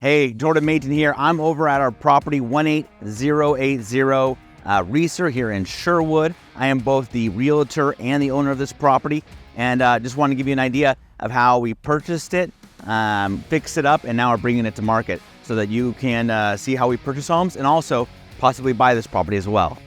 Hey, Jordan Matin here. I'm over at our property 18080 Reiser here in Sherwood. I am both the realtor and the owner of this property, and just want to give you an idea of how we purchased it, fixed it up, and now we're bringing it to market so that you can see how we purchase homes and also possibly buy this property as well.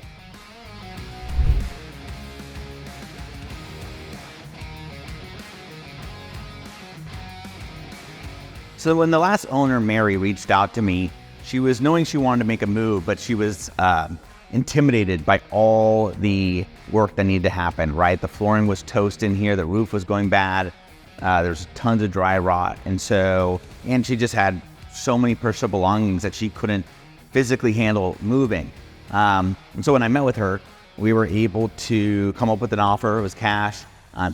So when the last owner, Mary, reached out to me, she was knowing she wanted to make a move, but she was intimidated by all the work that needed to happen, right? The flooring was toast in here, the roof was going bad, there's tons of dry rot, and she just had so many personal belongings that she couldn't physically handle moving. And so when I met with her, we were able to come up with an offer. It was cash.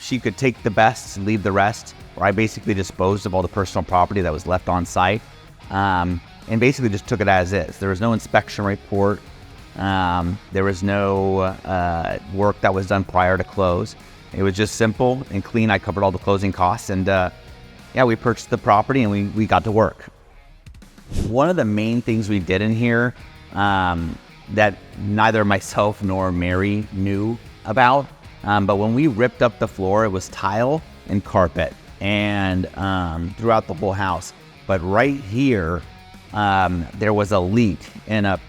She could take the best and leave the rest, or I basically disposed of all the personal property that was left on site, and basically just took it as is. There was no inspection report. There was no work that was done prior to close. It was just simple and clean. I covered all the closing costs, and we purchased the property and we got to work. One of the main things we did in here that neither myself nor Mary knew about, but when we ripped up the floor, it was tile and carpet, and throughout the whole house. But right here, there was a leak in a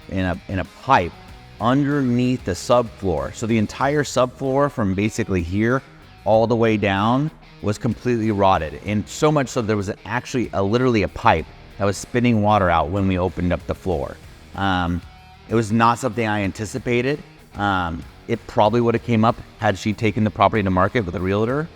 pipe underneath the subfloor. So the entire subfloor from basically here all the way down was completely rotted, and so much so there was literally a pipe that was spitting water out when we opened up the floor. It was not something I anticipated. It probably would have came up had she taken the property to market with a realtor.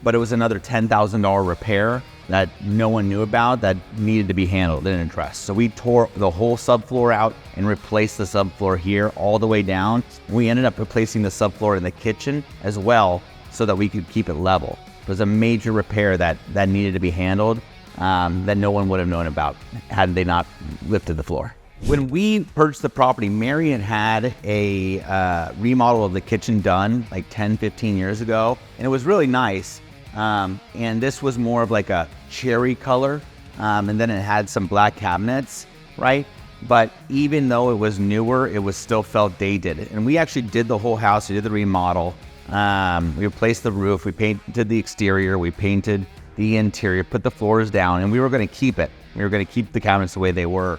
But it was another $10,000 repair that no one knew about that needed to be handled in interest. So we tore the whole subfloor out and replaced the subfloor here all the way down. We ended up replacing the subfloor in the kitchen as well so that we could keep it level. It was a major repair that needed to be handled that no one would have known about had they not lifted the floor. When we purchased the property, Mary had a remodel of the kitchen done like 10, 15 years ago, and it was really nice. And this was more of like a cherry color, and then it had some black cabinets, right? But even though it was newer, it was still felt dated. And we actually did the whole house. We did the remodel. We replaced the roof. We painted the exterior. We painted the interior, put the floors down, and we were going to keep it. We were going to keep the cabinets the way they were.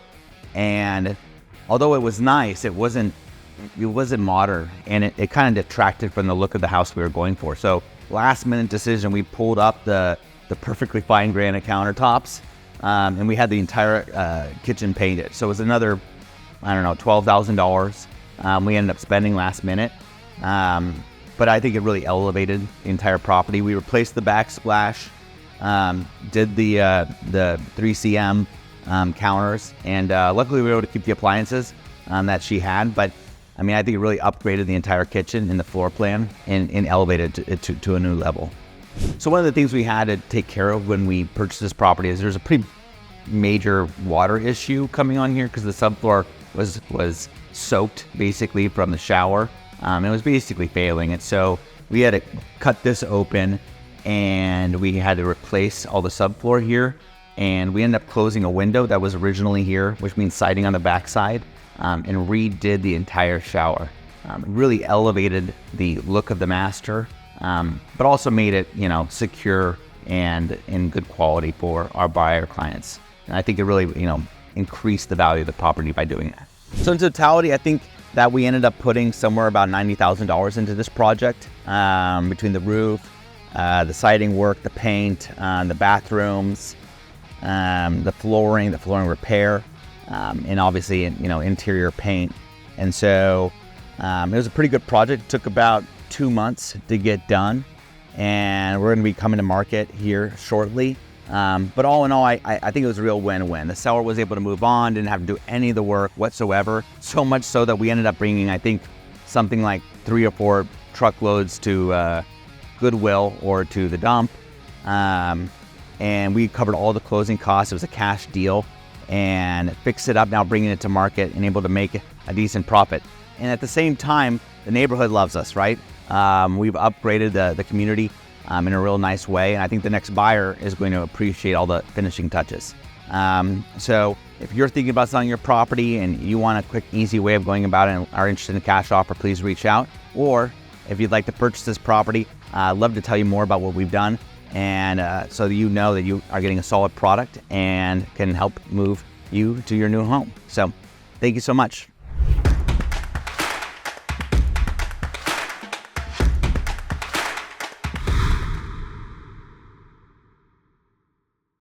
And although it was nice, it wasn't modern, and it kind of detracted from the look of the house we were going for. So last minute decision, we pulled up the perfectly fine granite countertops, and we had the entire kitchen painted. So it was another, $12,000 we ended up spending last minute. But I think it really elevated the entire property. We replaced the backsplash, did the 3cm counters, and luckily we were able to keep the appliances that she had. But I mean, I think it really upgraded the entire kitchen and the floor plan and elevated it to a new level. So one of the things we had to take care of when we purchased this property is there's a pretty major water issue coming on here because the subfloor was soaked basically from the shower. It was basically failing, and so we had to cut this open and we had to replace all the subfloor here. And we ended up closing a window that was originally here, which means siding on the backside, and redid the entire shower. It really elevated the look of the master, but also made it, secure and in good quality for our buyer clients. And I think it really, increased the value of the property by doing that. So in totality, I think that we ended up putting somewhere about $90,000 into this project, between the roof, the siding work, the paint, the bathrooms, the flooring repair, and obviously, interior paint. And so it was a pretty good project. It took about 2 months to get done, and we're going to be coming to market here shortly. But all in all, I think it was a real win-win. The seller was able to move on, didn't have to do any of the work whatsoever. So much so that we ended up bringing, I think, something like 3 or 4 truckloads to Goodwill or to the dump. And we covered all the closing costs. It was a cash deal, and fixed it up, now bringing it to market and able to make a decent profit. And at the same time, the neighborhood loves us, right? We've upgraded the community in a real nice way, and I think the next buyer is going to appreciate all the finishing touches. So if you're thinking about selling your property and you want a quick, easy way of going about it and are interested in a cash offer, please reach out. Or if you'd like to purchase this property, I'd love to tell you more about what we've done, and so that you know that you are getting a solid product and can help move you to your new home. So thank you so much.